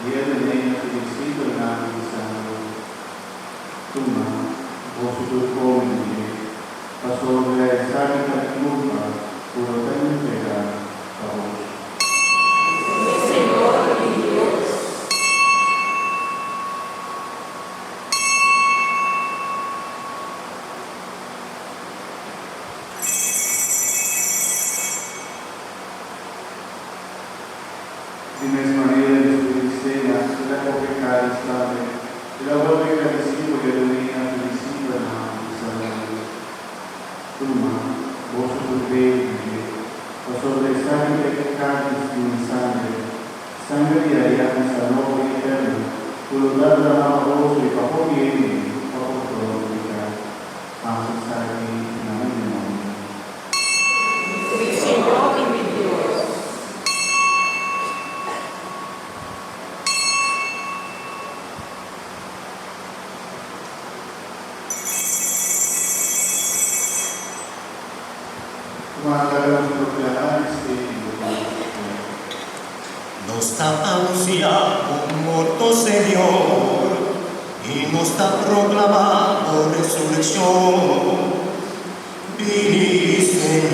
y él tenía felicito en la santo. Tuma, vos tu comune, pasó de la santa culpa, por lo que entregar a vos. Señor mi Dios. Dime María de su cena, la copeca estable, y la vuelve que recibo que tenía felicito en la santo. Tuma, vos tu baby, pasó de sangre que carne sin sangre de allá en salón eterno, voluntad de la voz y bajo bien, bajo todo vamos a estar aquí en la memoria. Mi Señor y mi Dios. Nos ha anunciado muerto Señor y nos ha proclamado resurrección. Viniste